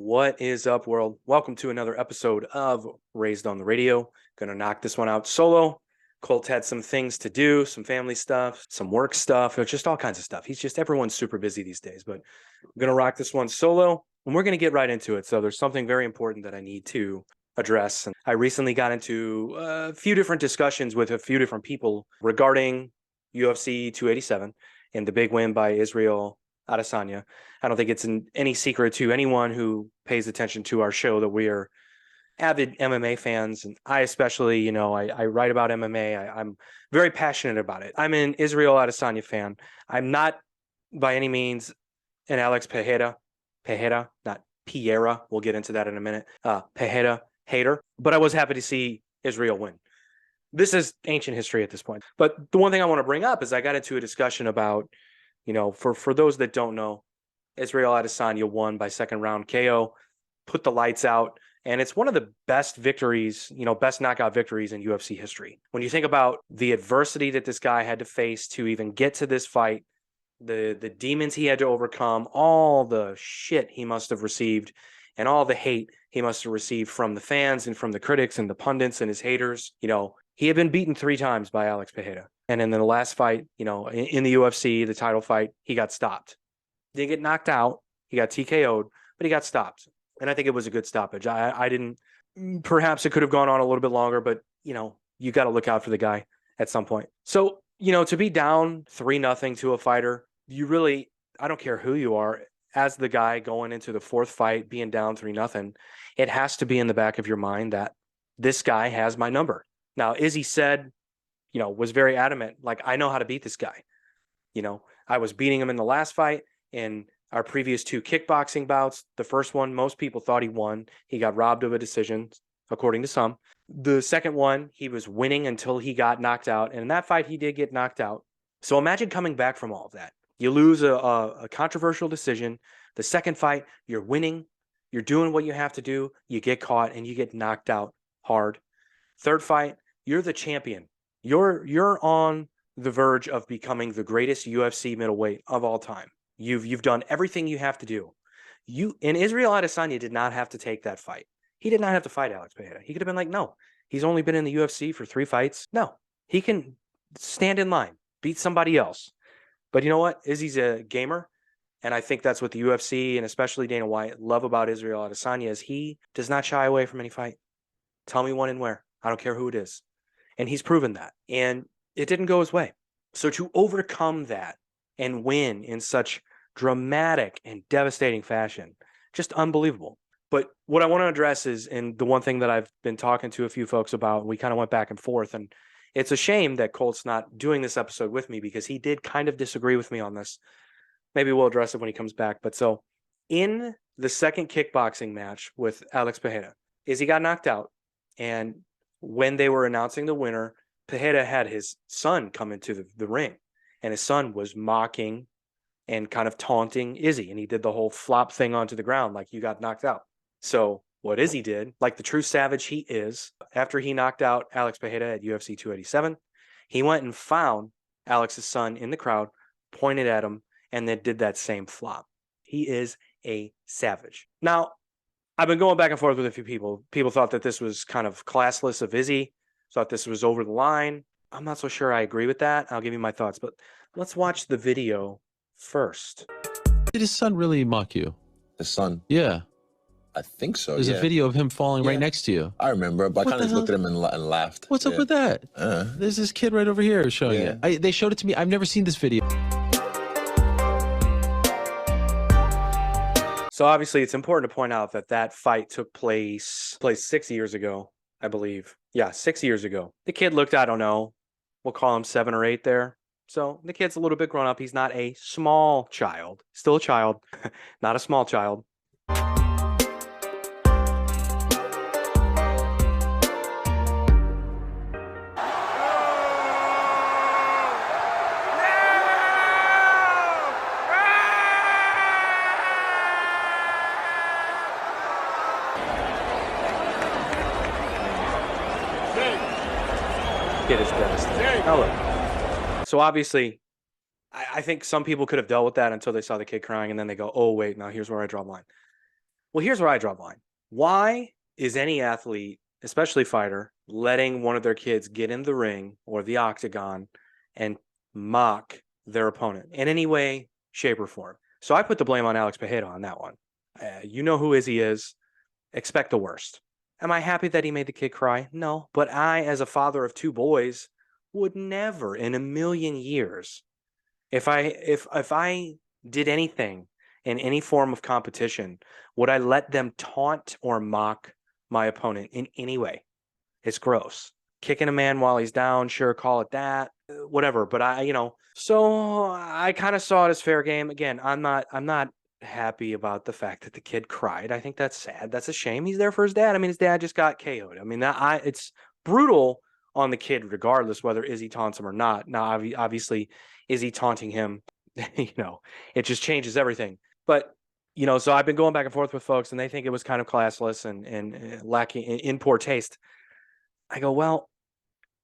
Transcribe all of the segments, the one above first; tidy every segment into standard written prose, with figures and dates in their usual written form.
What is up, world? Welcome to another episode of Raised on the Radio. Gonna knock this one out solo. Colt had some things to do, some family stuff, some work stuff, just all kinds of stuff. Everyone's super busy these days, but I'm gonna rock this one solo and we're gonna get right into it. So there's something very important that I need to address. And I recently got into a few different discussions with a few different people regarding UFC 287 and the big win by Israel Adesanya. I don't think it's any secret to anyone who pays attention to our show that we are avid MMA fans. And I especially, I write about MMA. I'm very passionate about it. I'm an Israel Adesanya fan. I'm not by any means an Alex Pereira, not Piera. We'll get into that in a minute. Pereira hater, but I was happy to see Israel win. This is ancient history at this point. But the one thing I want to bring up is I got into a discussion about, for those that don't know, Israel Adesanya won by second round KO, put the lights out, and it's one of the best victories, best knockout victories in UFC history. When you think about the adversity that this guy had to face to even get to this fight, the demons he had to overcome, all the shit he must have received, and all the hate he must have received from the fans and from the critics and the pundits and his haters. He had been beaten 3 times by Alex Pereira. And in the last fight, in the UFC, the title fight, he got stopped. Didn't get knocked out. He got TKO'd, but he got stopped. And I think it was a good stoppage. I didn't, perhaps it could have gone on a little bit longer, but, you got to look out for the guy at some point. So, to be down 3-0 to a fighter, I don't care who you are, as the guy going into the 4th fight, being down 3-0, it has to be in the back of your mind that this guy has my number. Now, Izzy said, was very adamant, like, I know how to beat this guy. I was beating him in the last fight. In our previous 2 kickboxing bouts, the first one, most people thought he won. He got robbed of a decision, according to some. The second one, he was winning until he got knocked out. And in that fight, he did get knocked out. So imagine coming back from all of that. You lose a controversial decision. The second fight, you're winning. You're doing what you have to do. You get caught and you get knocked out hard. Third fight, you're the champion. You're on the verge of becoming the greatest UFC middleweight of all time. You've done everything you have to do. Israel Adesanya did not have to take that fight. He did not have to fight Alex Pereira. He could have been like, no, he's only been in the UFC for 3 fights. No, he can stand in line, beat somebody else. But you know what? Izzy's a gamer. And I think that's what the UFC and especially Dana White love about Israel Adesanya is he does not shy away from any fight. Tell me when and where. I don't care who it is. And he's proven that. And it didn't go his way. So to overcome that and win in such dramatic and devastating fashion, just unbelievable. But what I want to address is, and the one thing that I've been talking to a few folks about, we kind of went back and forth, and it's a shame that Colt's not doing this episode with me because he did kind of disagree with me on this. Maybe we'll address it when he comes back. But so in the second kickboxing match with Alex Pereira, Izzy got knocked out. And when they were announcing the winner, Pereira had his son come into the ring. And his son was mocking and kind of taunting Izzy. And he did the whole flop thing onto the ground like you got knocked out. So what Izzy did, like the true savage he is, after he knocked out Alex Pereira at UFC 287, he went and found Alex's son in the crowd, pointed at him, and then did that same flop. He is a savage. Now, I've been going back and forth with a few people. People thought that this was kind of classless of Izzy, thought this was over the line. I'm not so sure I agree with that. I'll give you my thoughts, but let's watch the video first. Did his son really mock you? His son? Yeah. I think so. There's a video of him falling right next to you. I remember, but I kind of looked at him and laughed. What's up with that? There's this kid right over here showing it. They showed it to me. I've never seen this video. So obviously it's important to point out that that fight took place 6 years ago, I believe. Yeah, 6 years ago. The kid looked, I don't know, we'll call him 7 or 8 there. So the kid's a little bit grown up. He's not a small child. Still a child, not a small child. Kid is devastated. Now look. So obviously, I think some people could have dealt with that until they saw the kid crying, and then they go, oh, wait, now here's where I draw the line. Well, here's where I draw the line. Why is any athlete, especially fighter, letting one of their kids get in the ring or the octagon and mock their opponent in any way, shape, or form? So I put the blame on Alex Pereira on that one. You know who Izzy is. Expect the worst. Am I happy that he made the kid cry? No. But I, as a father of 2 boys, would never in a million years, if I did anything in any form of competition, would I let them taunt or mock my opponent in any way? It's gross. Kicking a man while he's down, sure, call it that, whatever. But so I kind of saw it as fair game. Again, I'm not happy about the fact that the kid cried. I think that's sad. That's a shame. He's there for his dad. I mean, his dad just got KO'd. I mean, it's brutal on the kid, regardless whether Izzy taunts him or not. Now, obviously, Izzy taunting him, it just changes everything. But so I've been going back and forth with folks, and they think it was kind of classless and lacking in poor taste. I go, well,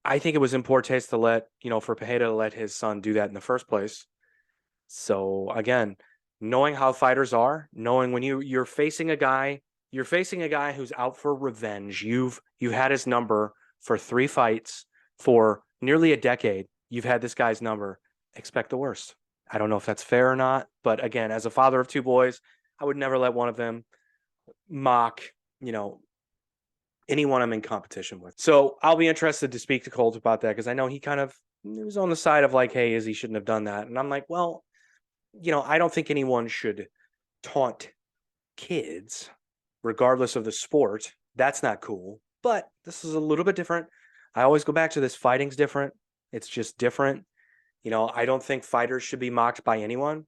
I think it was in poor taste to let, for Pereira to let his son do that in the first place. So again, knowing how fighters are, knowing when you're facing a guy who's out for revenge. You've had his number for 3 fights for nearly a decade. You've had this guy's number. Expect the worst. I don't know if that's fair or not, but again, as a father of 2 boys, I would never let one of them mock, anyone I'm in competition with. So I'll be interested to speak to Colt about that, because I know he was on the side of like, hey, Izzy shouldn't have done that. And I'm like, well, I don't think anyone should taunt kids, regardless of the sport. That's not cool. But this is a little bit different. I always go back to this. Fighting's different. It's just different. I don't think fighters should be mocked by anyone,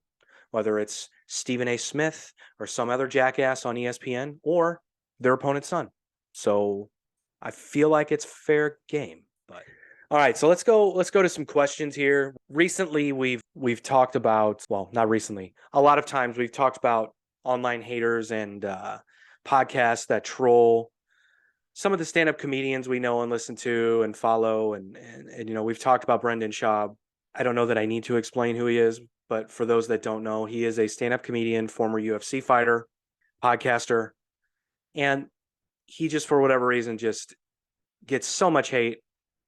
whether it's Stephen A. Smith or some other jackass on ESPN or their opponent's son. So I feel like it's fair game. But all right, so let's go to some questions here. Recently, we've talked about, well, not recently, a lot of times we've talked about online haters and podcasts that troll some of the stand-up comedians we know and listen to and follow. And we've talked about Brennan Shaw. I don't know that I need to explain who he is, but for those that don't know, he is a stand-up comedian, former UFC fighter, podcaster, and he just, for whatever reason, just gets so much hate.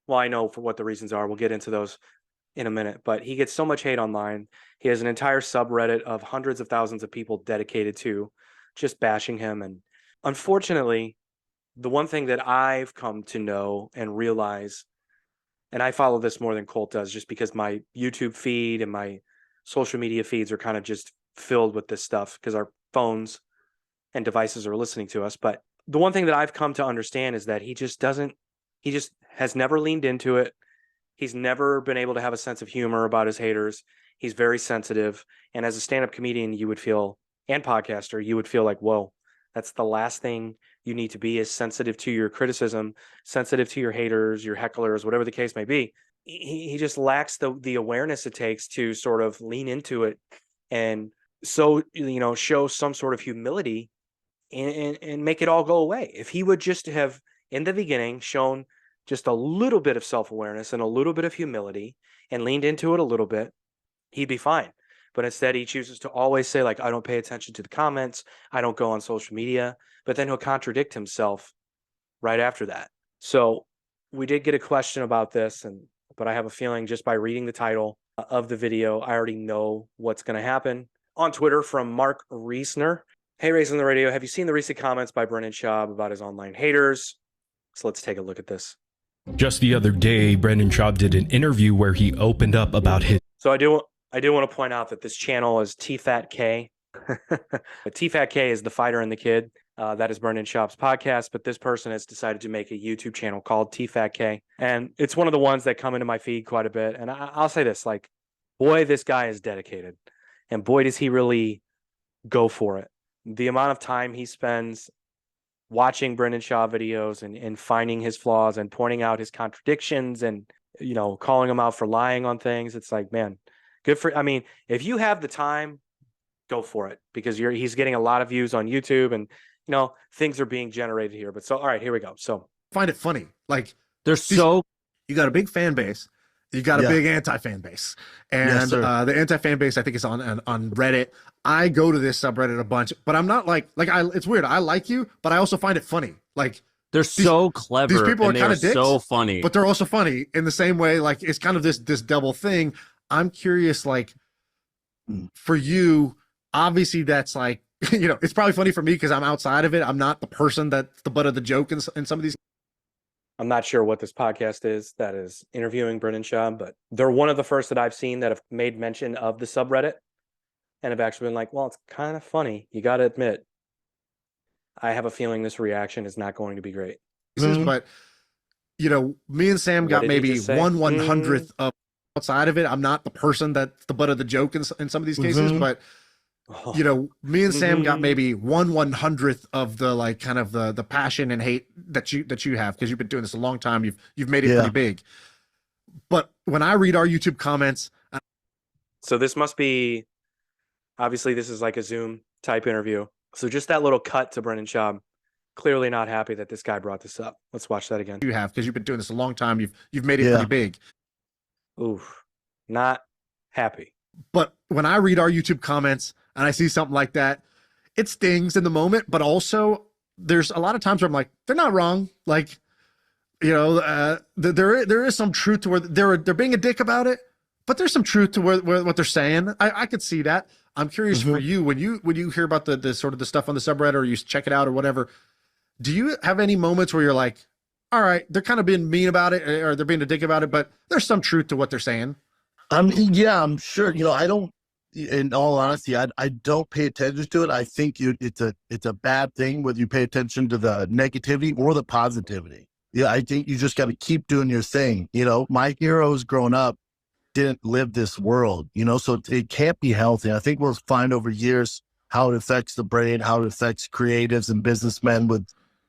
Well, I know for what the reasons are. We'll get into those in a minute, but he gets so much hate online. He has an entire subreddit of hundreds of thousands of people dedicated to just bashing him. And unfortunately, the one thing that I've come to know and realize, and I follow this more than Colt does, just because my YouTube feed and my social media feeds are kind of just filled with this stuff because our phones and devices are listening to us. But the one thing that I've come to understand is that he just has never leaned into it. He's never been able to have a sense of humor about his haters. He's very sensitive. And as a stand-up comedian, and podcaster, you would feel like, whoa, that's the last thing you need to be, is sensitive to your criticism, sensitive to your haters, your hecklers, whatever the case may be. He just lacks the awareness it takes to sort of lean into it and so, show some sort of humility and make it all go away. If he would just have, in the beginning, shown just a little bit of self-awareness and a little bit of humility and leaned into it a little bit, he'd be fine. But instead, he chooses to always say, like, I don't pay attention to the comments. I don't go on social media. But then he'll contradict himself right after that. So we did get a question about this, but I have a feeling just by reading the title of the video, I already know what's going to happen. On Twitter, from Mark Reesner. Hey, Raising the Radio, have you seen the recent comments by Brennan Shaw about his online haters? So let's take a look at this. Just the other day, Brennan Shaw did an interview where he opened up about his... So I do want to point out that this channel is TFATK. TFATK is the fighter and the kid. That is Brennan Shaw's podcast, but this person has decided to make a YouTube channel called TFATK. And it's one of the ones that come into my feed quite a bit. And I'll say this, like, boy, this guy is dedicated. And boy, does he really go for it. The amount of time he spends watching Brennan Shaw videos and finding his flaws and pointing out his contradictions and, calling him out for lying on things. It's like, man, if you have the time, go for it, because he's getting a lot of views on YouTube and, things are being generated here. But all right, here we go. So find it funny. Like, you got a big fan base You got a big anti-fan base, and the anti-fan base I think is on Reddit. I go to this subreddit a bunch, but I'm not like it's weird. I like you, but I also find it funny. Like they're so clever. These people and are kind of dicks, so funny, but they're also funny in the same way. Like it's kind of this double thing. I'm curious, like for you, obviously that's like it's probably funny for me because I'm outside of it. I'm not the person that's the butt of the joke in some of these. I'm not sure what this podcast is that is interviewing Brennan Shaw, but they're one of the first that I've seen that have made mention of the subreddit and have actually been like, well, it's kind of funny. You got to admit, I have a feeling this reaction is not going to be great. But, me and Sam got maybe 1/100th of outside of it. I'm not the person that's the butt of the joke in some of these cases, but me and Sam got maybe 1/100th of the like kind of the passion and hate that you have because you've been doing this a long time. You've made it pretty big. But when I read our YouTube comments, so this must be obviously this is like a Zoom type interview. So just that little cut to Brennan Shaw, clearly not happy that this guy brought this up. Let's watch that again. You have because you've been doing this a long time. You've made it pretty big. Oof, not happy. But when I read our YouTube comments and I see something like that, it stings in the moment, but also there's a lot of times where I'm like, they're not wrong. Like, there is some truth to where they're being a dick about it, but there's some truth to where what they're saying. I could see that. I'm curious for you when you hear about the sort of the stuff on the subreddit or you check it out or whatever, do you have any moments where you're like, all right, they're kind of being mean about it or they're being a dick about it, but there's some truth to what they're saying? I'm sure. I don't. In all honesty, I don't pay attention to it. I think it's a bad thing whether you pay attention to the negativity or the positivity. Yeah, I think you just got to keep doing your thing. My heroes growing up didn't live this world. So it can't be healthy. I think we'll find over years how it affects the brain, how it affects creatives and businessmen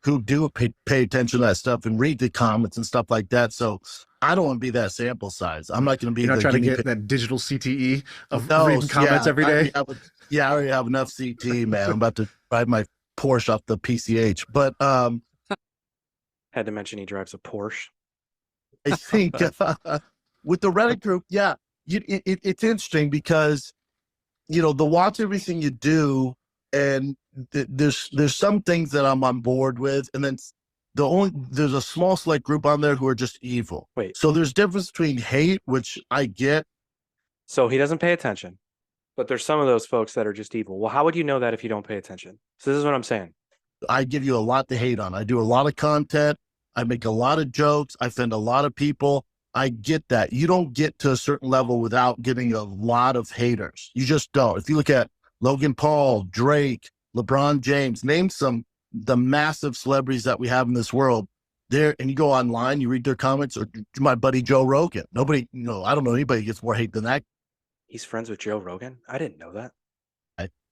who do pay attention to that stuff and read the comments and stuff like that. So I don't want to be that sample size. I'm not going to be. You're not trying to get that digital CTE of reading comments every day. I already have enough CTE, man. I'm about to ride my Porsche off the PCH, but had to mention he drives a Porsche. I think with the Reddit group, it's interesting because the watch everything you do, and there's some things that I'm on board with, and then there's a small select group on there who are just evil. Wait. So there's difference between hate, which I get. So he doesn't pay attention, but there's some of those folks that are just evil. Well, how would you know that if you don't pay attention? So this is what I'm saying. I give you a lot to hate on. I do a lot of content. I make a lot of jokes. I offend a lot of people. I get that. You don't get to a certain level without getting a lot of haters. You just don't. If you look at Logan Paul, Drake, LeBron James, name the massive celebrities that we have in this world there, and you go online, you read their comments, or my buddy Joe Rogan. Nobody, I don't know anybody gets more hate than that. He's friends with Joe Rogan? I didn't know that.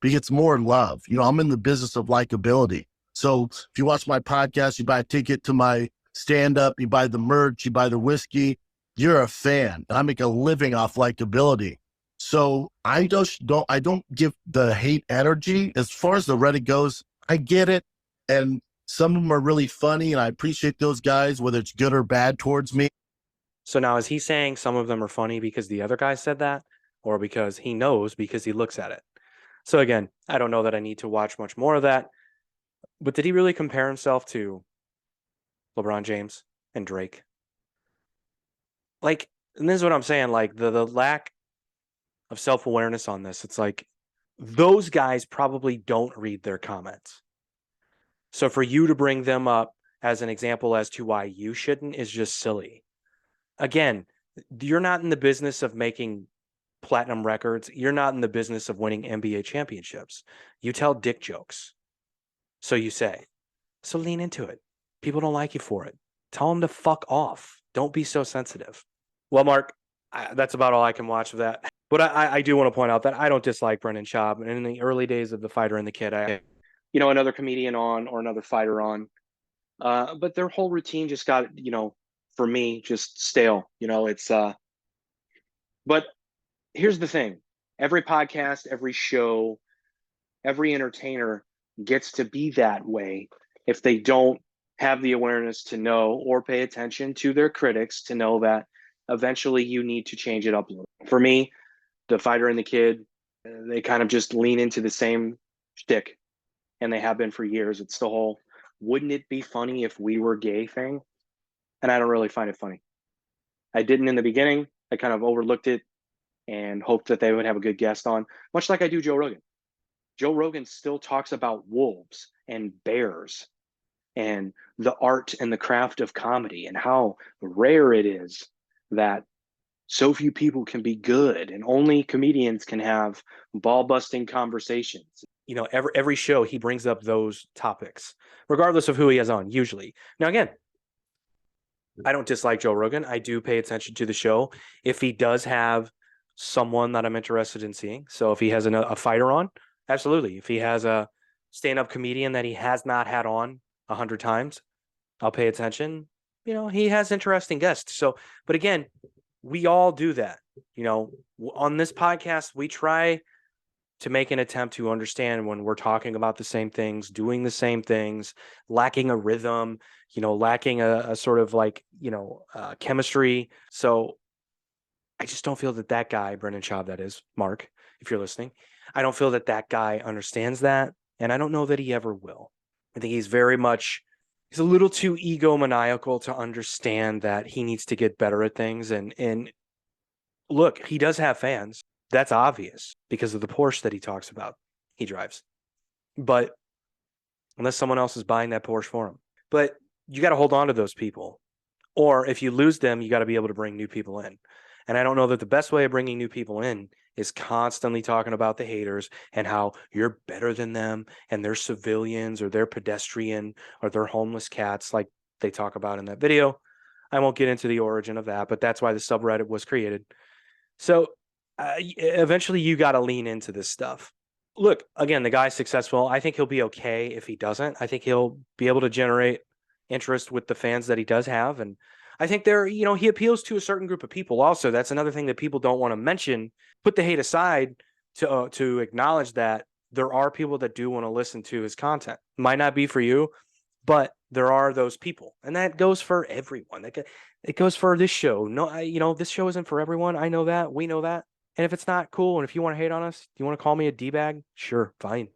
He gets more love. I'm in the business of likability. So if you watch my podcast, you buy a ticket to my stand-up, you buy the merch, you buy the whiskey, you're a fan. And I make a living off likability. So I don't give the hate energy. As far as the Reddit goes, I get it. And some of them are really funny, and I appreciate those guys, whether it's good or bad towards me. So now is he saying some of them are funny because the other guy said that, or because he knows because he looks at it? So again, I don't know that I need to watch much more of that, but did he really compare himself to LeBron James and Drake? Like, and this is what I'm saying, like the lack of self-awareness on this, it's like those guys probably don't read their comments. So for you to bring them up as an example as to why you shouldn't is just silly. Again, you're not in the business of making platinum records. You're not in the business of winning NBA championships. You tell dick jokes. So you say. So lean into it. People don't like you for it. Tell them to fuck off. Don't be so sensitive. Well, Mark, that's about all I can watch of that. But I do want to point out that I don't dislike Brennan Shaw. And in the early days of The Fighter and the Kid, I another comedian on or another fighter on. But their whole routine just got, for me, just stale. But here's the thing. Every podcast, every show, every entertainer gets to be that way if they don't have the awareness to know or pay attention to their critics to know that eventually you need to change it up a little. For me, the fighter and the kid, they kind of just lean into the same shtick, and they have been for years. It's the whole, wouldn't it be funny if we were gay thing? And I don't really find it funny. I didn't in the beginning. I kind of overlooked it and hoped that they would have a good guest on, much like I do Joe Rogan. Joe Rogan still talks about wolves and bears and the art and the craft of comedy and how rare it is that so few people can be good and only comedians can have ball-busting conversations. You know, every show he brings up those topics, regardless of who he has on, usually. Now, again, I don't dislike Joe Rogan. I do pay attention to the show. If he does have someone that I'm interested in seeing, so if he has a fighter on, absolutely. If he has a stand-up comedian that he has not had on 100 times, I'll pay attention. You know, he has interesting guests. So, but again, we all do that. You know, on this podcast, we try to make an attempt to understand when we're talking about the same things, doing the same things, lacking a rhythm, you know, lacking a sort of like, you know, chemistry. So I just don't feel that guy, Brennan Shaw, that is, Mark, if you're listening, I don't feel that guy understands that. And I don't know that he ever will. I think he's a little too egomaniacal to understand that he needs to get better at things. And look, he does have fans. That's obvious because of the Porsche that he talks about he drives. But unless someone else is buying that Porsche for him. But you got to hold on to those people. Or if you lose them, you got to be able to bring new people in. And I don't know that the best way of bringing new people in is constantly talking about the haters and how you're better than them and they're civilians or they're pedestrian or they're homeless cats like they talk about in that video. I won't get into the origin of that, but that's why the subreddit was created. So eventually you got to lean into this stuff. Look, again, the guy's successful. I think he'll be okay if he doesn't. I think he'll be able to generate interest with the fans that he does have. And I think he appeals to a certain group of people also. That's another thing that people don't want to mention. Put the hate aside to acknowledge that there are people that do want to listen to his content. Might not be for you, but there are those people. And that goes for everyone. It goes for this show. No, this show isn't for everyone. I know that. We know that. And if it's not cool, and if you want to hate on us, you want to call me a D-bag? Sure, fine.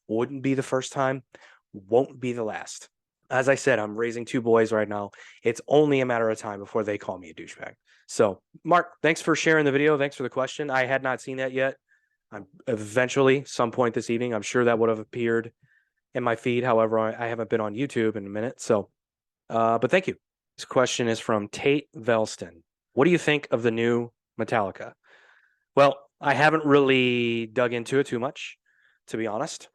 Wouldn't be the first time. Won't be the last. As I said, I'm raising 2 boys right now. It's only a matter of time before they call me a douchebag. So, Mark, thanks for sharing the video. Thanks for the question. I had not seen that yet. I'm eventually, some point this evening, I'm sure that would have appeared in my feed. However, I haven't been on YouTube in a minute. So, but thank you. This question is from Tate Velston. What do you think of the new Metallica? Well, I haven't really dug into it too much, to be honest.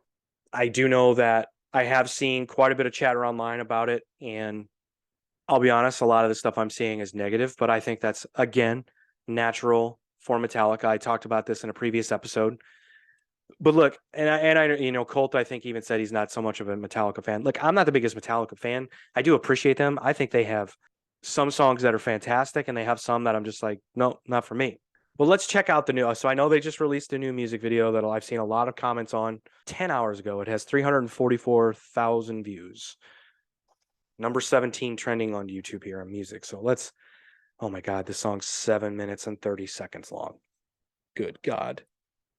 I do know that I have seen quite a bit of chatter online about it, and I'll be honest, a lot of the stuff I'm seeing is negative, but I think that's, again, natural for Metallica. I talked about this in a previous episode. But look, and I Colt, I think, even said he's not so much of a Metallica fan. Look, I'm not the biggest Metallica fan. I do appreciate them. I think they have some songs that are fantastic, and they have some that I'm just like, no, not for me. Well, let's check out the new. So I know they just released a new music video that I've seen a lot of comments on. 10 hours ago, it has 344,000 views. Number 17 trending on YouTube here on music. So let's, oh my God, this song's 7 minutes and 30 seconds long. Good God.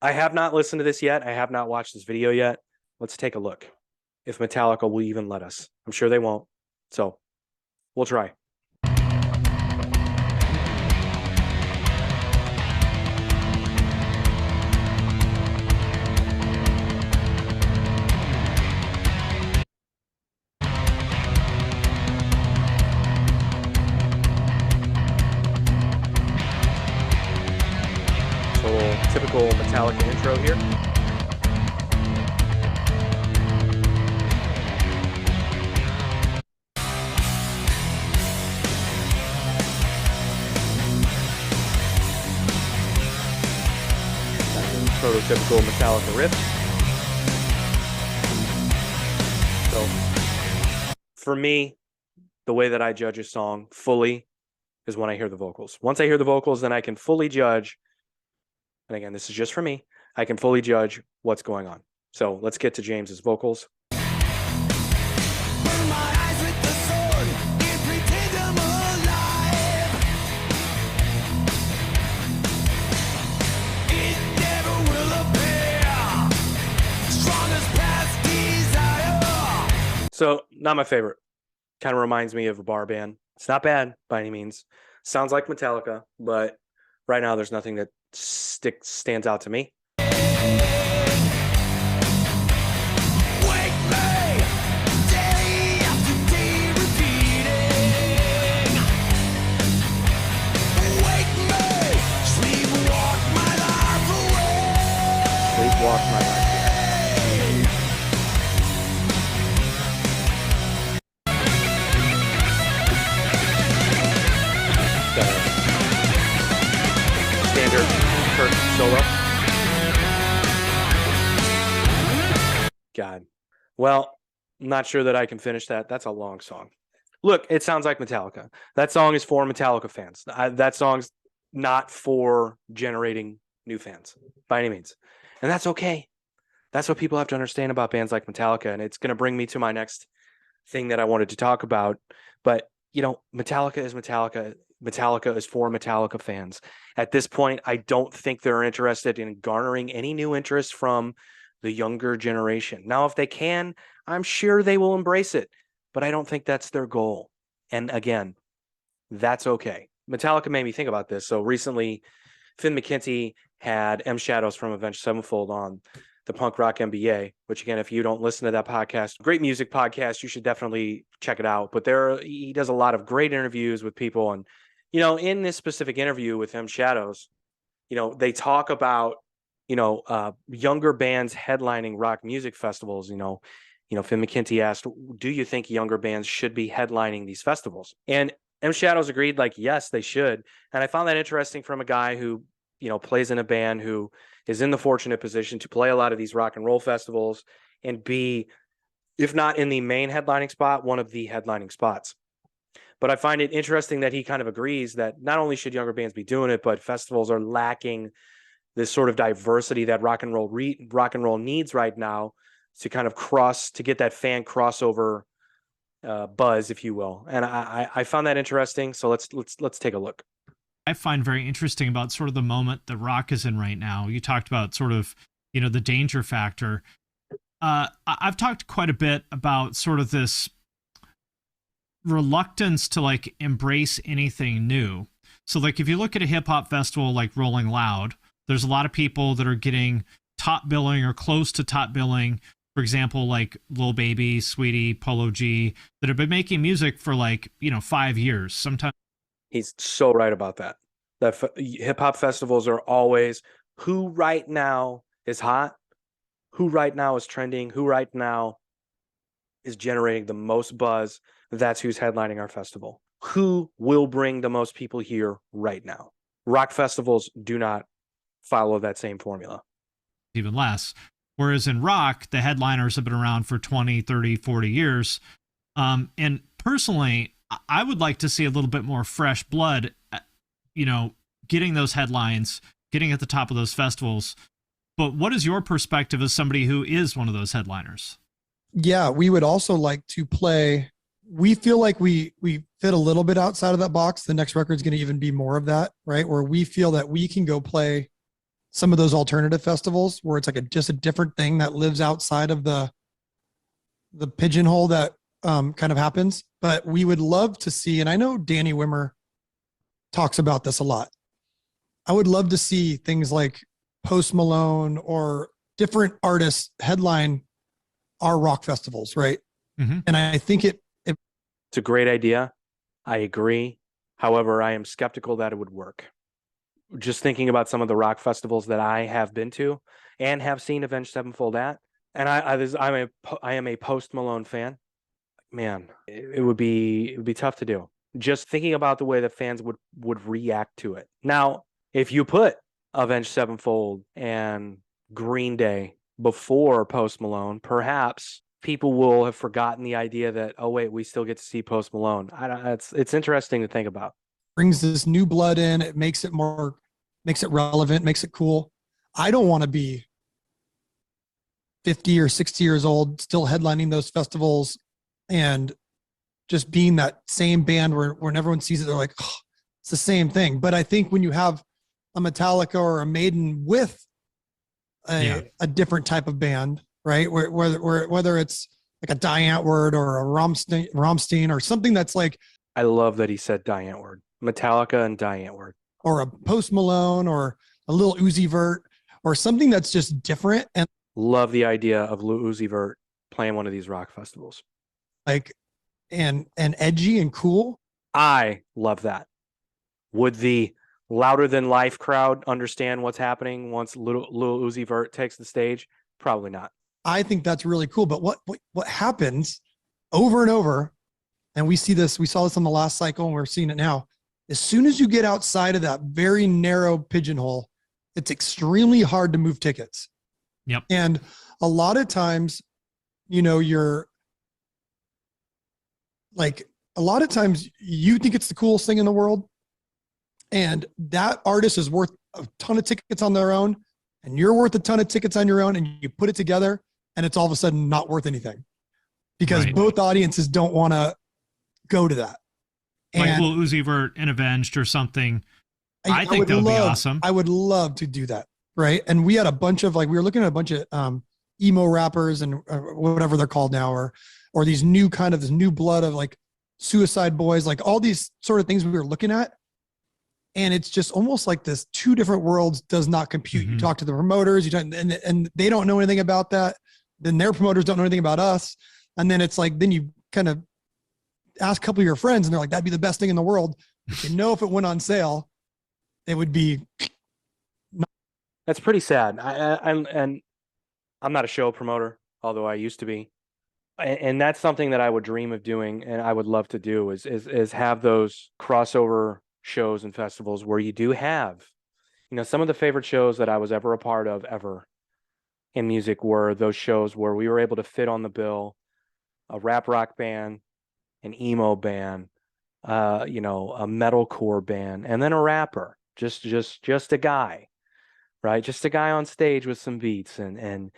I have not listened to this yet. I have not watched this video yet. Let's take a look. If Metallica will even let us. I'm sure they won't. So we'll try. Typical Metallica intro here. Prototypical Metallica riff. So, for me, the way that I judge a song fully is when I hear the vocals. Once I hear the vocals, then I can fully judge. And again, this is just for me. I can fully judge what's going on. So let's get to James's vocals. So not my favorite. Kind of reminds me of a bar band. It's not bad by any means. Sounds like Metallica, but right now there's nothing that stands out to me. Sleepwalk my life. Standard first solo. God. Well, I'm not sure that I can finish that. That's a long song. Look, it sounds like Metallica. That song is for Metallica fans. That song's not for generating new fans by any means. And that's okay. That's what people have to understand about bands like Metallica. And it's going to bring me to my next thing that I wanted to talk about. But, Metallica is Metallica. Metallica is for Metallica fans. At this point, I don't think they're interested in garnering any new interest from the younger generation. Now, if they can, I'm sure they will embrace it. But I don't think that's their goal. And again, that's okay. Metallica made me think about this. So recently, Finn McKenty had M. Shadows from Avenged Sevenfold on the Punk Rock MBA, which again, if you don't listen to that podcast, great music podcast, you should definitely check it out. But he does a lot of great interviews with people. And, in this specific interview with M. Shadows, they talk about, younger bands headlining rock music festivals. Finn McKenty asked, do you think younger bands should be headlining these festivals? And M. Shadows agreed, yes, they should. And I found that interesting from a guy who, plays in a band, who is in the fortunate position to play a lot of these rock and roll festivals and be, if not in the main headlining spot, one of the headlining spots. But I find it interesting that he kind of agrees that not only should younger bands be doing it, but festivals are lacking this sort of diversity that rock and roll needs right now to kind of to get that fan crossover buzz, if you will. And I found that interesting. So let's take a look. I find very interesting about sort of the moment that rock is in right now. You talked about sort of, the danger factor. I've talked quite a bit about sort of this reluctance to embrace anything new. So if you look at a hip hop festival like Rolling Loud, there's a lot of people that are getting top billing or close to top billing. For example, Lil Baby, Sweetie, Polo G, that have been making music for 5 years. Sometimes. He's so right about that. That hip hop festivals are always who right now is hot, who right now is trending, who right now is generating the most buzz. That's who's headlining our festival. Who will bring the most people here right now? Rock festivals do not follow that same formula. Even less. Whereas in rock, the headliners have been around for 20, 30, 40 years. And personally, I would like to see a little bit more fresh blood, getting those headlines, getting at the top of those festivals. But what is your perspective as somebody who is one of those headliners? Yeah, we would also like to play. We feel like we fit a little bit outside of that box. The next record is going to even be more of that, right? Where we feel that we can go play some of those alternative festivals where it's just a different thing that lives outside of the pigeonhole that kind of happens. But we would love to see, and I know Danny Wimmer talks about this a lot. I would love to see things like Post Malone or different artists headline our rock festivals, right? Mm-hmm. And I think it's a great idea. I agree. However, I am skeptical that it would work. Just thinking about some of the rock festivals that I have been to and have seen Avenged Sevenfold at, and I am a Post Malone fan. Man, it would be tough to do. Just thinking about the way that fans would react to it. Now, if you put Avenged Sevenfold and Green Day before Post Malone, perhaps people will have forgotten the idea that, oh wait, we still get to see Post Malone. It's interesting to think about. Brings this new blood in. It makes it relevant, makes it cool. I don't want to be 50 or 60 years old, still headlining those festivals and just being that same band where when everyone sees it, they're like, oh, it's the same thing. But I think when you have a Metallica or a Maiden with a different type of band, right? Whether it's like a Die Antwoord or a Rammstein or something that's like. I love that he said Die Antwoord, Metallica and Die Antwoord, or a Post Malone or a little Uzi Vert or something that's just different. And love the idea of Lil Uzi Vert playing one of these rock festivals. Like, and edgy and cool. I love that. Would the louder than life crowd understand what's happening once Lil Uzi Vert takes the stage? Probably not. I think that's really cool. But what happens over and over, and we saw this on the last cycle and we're seeing it now. As soon as you get outside of that very narrow pigeonhole, it's extremely hard to move tickets. Yep. And a lot of times, you're like, a lot of times you think it's the coolest thing in the world. And that artist is worth a ton of tickets on their own. And you're worth a ton of tickets on your own. And you put it together and it's all of a sudden not worth anything because both audiences don't want to go to that. Like Lil Uzi Vert and Avenged or something. I think that would be awesome. I would love to do that. Right. And we had a bunch of we were looking at a bunch of emo rappers and whatever they're called now, or these new kind of this new blood of like Suicide Boys, like all these sort of things we were looking at. And it's just almost like this two different worlds does not compute. You talk to the promoters, and they don't know anything about that. Then their promoters don't know anything about us. And then it's like, then you kind of ask a couple of your friends and they're like, that'd be the best thing in the world. If if it went on sale, it would be. That's pretty sad. I'm not a show promoter, although I used to be. And that's something that I would dream of doing. And I would love to do is have those crossover shows and festivals where you do have, some of the favorite shows that I was ever a part of ever in music were those shows where we were able to fit on the bill a rap rock band, an emo band, a metalcore band, and then a rapper, just a guy, right? Just a guy on stage with some beats, and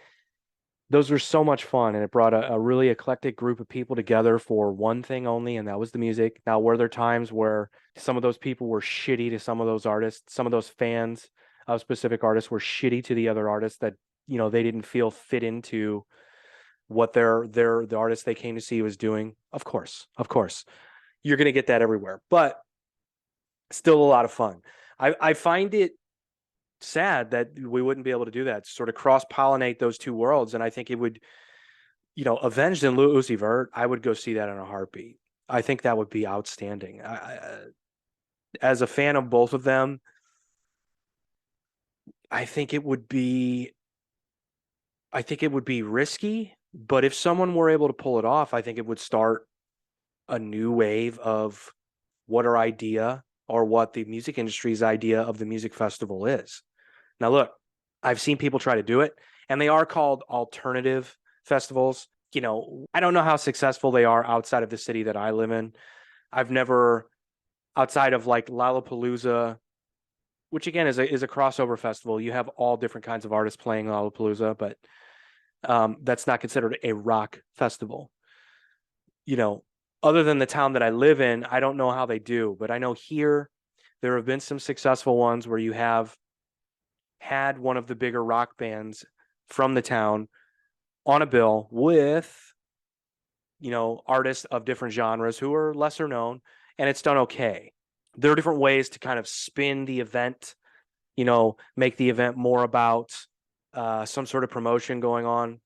those were so much fun, and it brought a really eclectic group of people together for one thing only, and that was the music. Now, were there times where some of those people were shitty to some of those artists, some of those fans of specific artists were shitty to the other artists that, they didn't feel fit into what the artist they came to see was doing? Of course. You're going to get that everywhere, but still a lot of fun. I find it sad that we wouldn't be able to do that, sort of cross-pollinate those two worlds. And I think it would, Avenged and Lil Uzi Vert, I would go see that in a heartbeat. I think that would be outstanding. As a fan of both of them, I think it would be risky, but if someone were able to pull it off, I think it would start a new wave of what the music industry's idea of the music festival is. Now, look, I've seen people try to do it, and they are called alternative festivals. I don't know how successful they are outside of the city that I live in. I've never, outside of like Lollapalooza, which again is a crossover festival. You have all different kinds of artists playing Lollapalooza, but that's not considered a rock festival. Other than the town that I live in, I don't know how they do, but I know here there have been some successful ones where you have had one of the bigger rock bands from the town on a bill with, artists of different genres who are lesser known, and it's done okay. There are different ways to kind of spin the event, make the event more about some sort of promotion going on,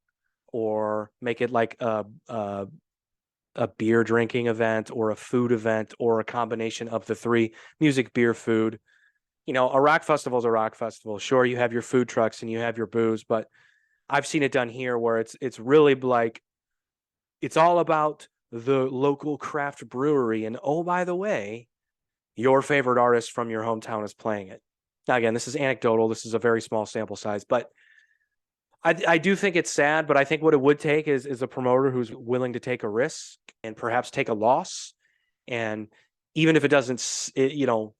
or make it like a beer drinking event or a food event or a combination of the three: music, beer, food. A rock festival is a rock festival. Sure, you have your food trucks and you have your booze, but I've seen it done here where it's really like it's all about the local craft brewery, and oh, by the way, your favorite artist from your hometown is playing it. Now, again, this is anecdotal. This is a very small sample size, but I do think it's sad, but I think what it would take is a promoter who's willing to take a risk and perhaps take a loss. And even if it doesn't,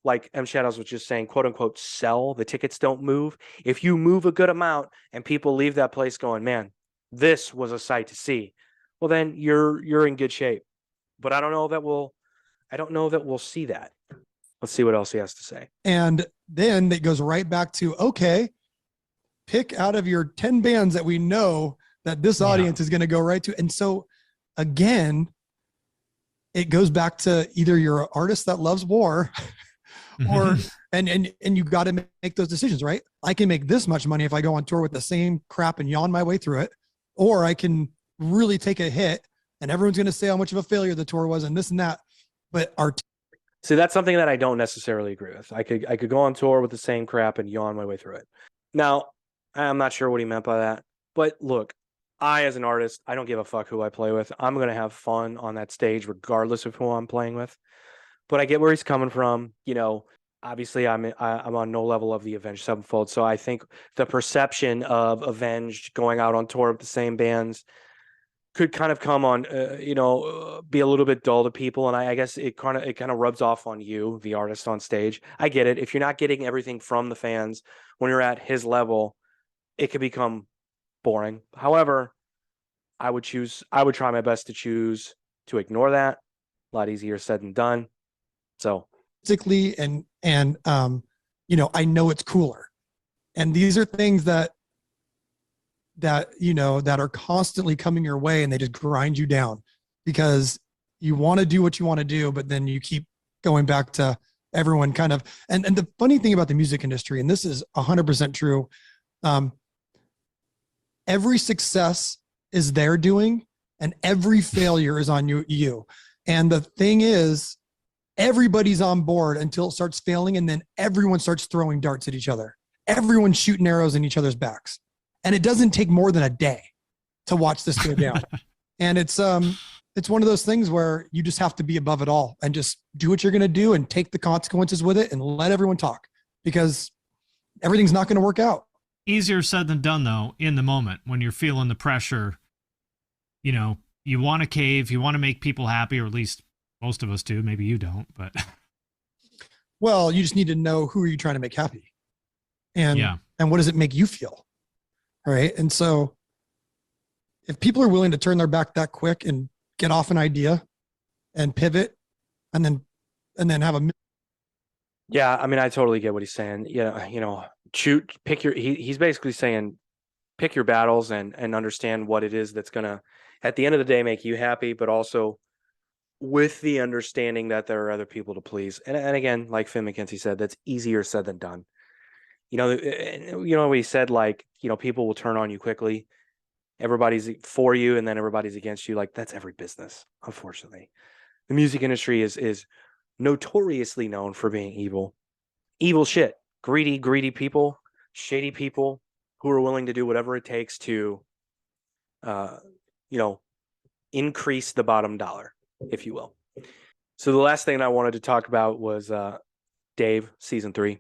like M Shadows was just saying, quote unquote, sell, the tickets don't move. If you move a good amount and people leave that place going, man, this was a sight to see, well, then you're in good shape. But I don't know that we'll see that. Let's see what else he has to say. And then it goes right back to, okay, pick out of your 10 bands that we know that this audience is going to go right to. And so again, it goes back to either you're an artist that loves war or, and you got to make those decisions, right? I can make this much money if I go on tour with the same crap and yawn my way through it, or I can really take a hit and everyone's going to say how much of a failure the tour was and this and that. But see, that's something that I don't necessarily agree with. I could go on tour with the same crap and yawn my way through it. Now, I'm not sure what he meant by that, but look, I, as an artist, I don't give a fuck who I play with. I'm going to have fun on that stage, regardless of who I'm playing with. But I get where he's coming from. You know, obviously I'm on no level of the Avenged Sevenfold. So I think the perception of Avenged going out on tour with the same bands could kind of come on, be a little bit dull to people. And I guess it kind of rubs off on you, the artist on stage. I get it. If you're not getting everything from the fans when you're at his level, it could become boring. However, I would try my best to choose to ignore that. A lot easier said than done. So physically and I know it's cooler. And these are things that are constantly coming your way and they just grind you down because you want to do what you want to do, but then you keep going back to everyone kind of, and the funny thing about the music industry, and this is 100% true. Every success is their doing and every failure is on you. And the thing is, everybody's on board until it starts failing. And then everyone starts throwing darts at each other. Everyone's shooting arrows in each other's backs. And it doesn't take more than a day to watch this go down. And it's one of those things where you just have to be above it all and just do what you're going to do and take the consequences with it and let everyone talk because everything's not going to work out. Easier said than done, though, in the moment when you're feeling the pressure. You know, you want to cave, you want to make people happy, or at least most of us do. Maybe you don't, but. Well, you just need to know who are you trying to make happy and what does it make you feel? Right. And so if people are willing to turn their back that quick and get off an idea and pivot and then have a. Yeah. I mean, I totally get what he's saying. He's basically saying, pick your battles and understand what it is that's going to, at the end of the day, make you happy, but also with the understanding that there are other people to please. And again, like Finn McKenzie said, that's easier said than done. You know what he said, like, people will turn on you quickly. Everybody's for you and then everybody's against you. Like, that's every business, unfortunately. The music industry is notoriously known for being evil shit, greedy people, shady people who are willing to do whatever it takes to, increase the bottom dollar, if you will. So the last thing I wanted to talk about was Dave, season 3.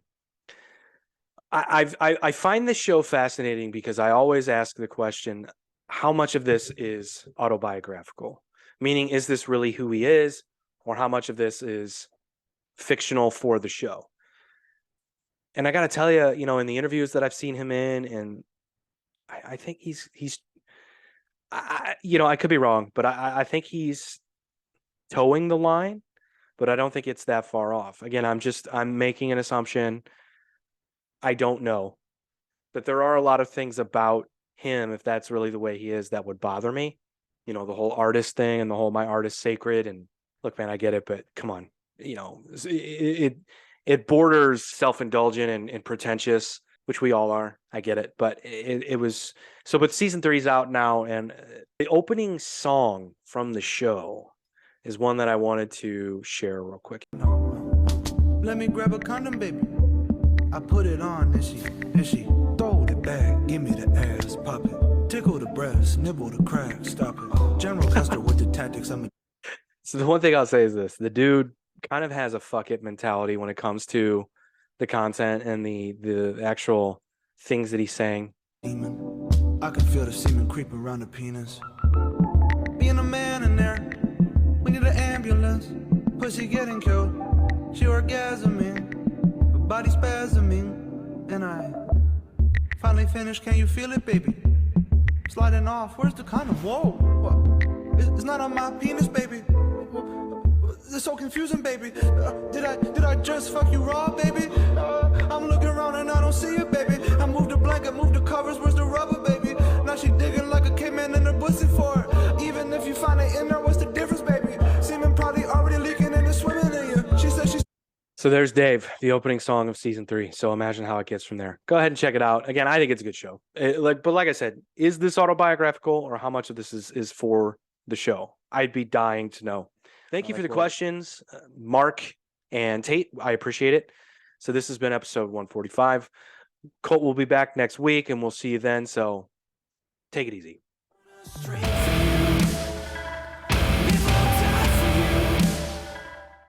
I find this show fascinating because I always ask the question, how much of this is autobiographical? Meaning, is this really who he is, or how much of this is fictional for the show? And I got to tell you, in the interviews that I've seen him in, and I think I could be wrong, but I think he's towing the line, but I don't think it's that far off. Again, I'm making an assumption. I don't know, but there are a lot of things about him, if that's really the way he is, that would bother me. The whole artist thing and the whole my art is sacred. And look, man, I get it, but come on, it borders self-indulgent and pretentious, which we all are. I get it, but it was so. But season 3 is out now, and the opening song from the show is one that I wanted to share real quick. Let me grab a condom, baby. I put it on, and she throw it back, give me the ass, pop it, tickle the breast, nibble the crack, stop it. General Custer with the tactics. So the one thing I'll say is this: the dude kind of has a fuck it mentality when it comes to the content and the actual things that he's saying. Demon. I can feel the semen creep around the penis. Being a man in there, we need an ambulance. Pussy getting killed, she orgasming. Body spasming, and I finally finished. Can you feel it, baby? Sliding off. Where's the condom? Whoa, what? It's not on my penis, baby. It's so confusing, baby. Did I just fuck you raw, baby? I'm looking around and I don't see it, baby. I moved the blanket, moved the covers. Where's the rubber, baby? Now she digging like a caveman in her pussy for it. Even if you find it in her So there's Dave, the opening song of season 3. So imagine how it gets from there. Go ahead and check it out. Again, I think it's a good show. But like I said, is this autobiographical or how much of this is for the show? I'd be dying to know. Thank you for the questions, Mark and Tate. I appreciate it. So this has been episode 145. Colt will be back next week and we'll see you then. So take it easy.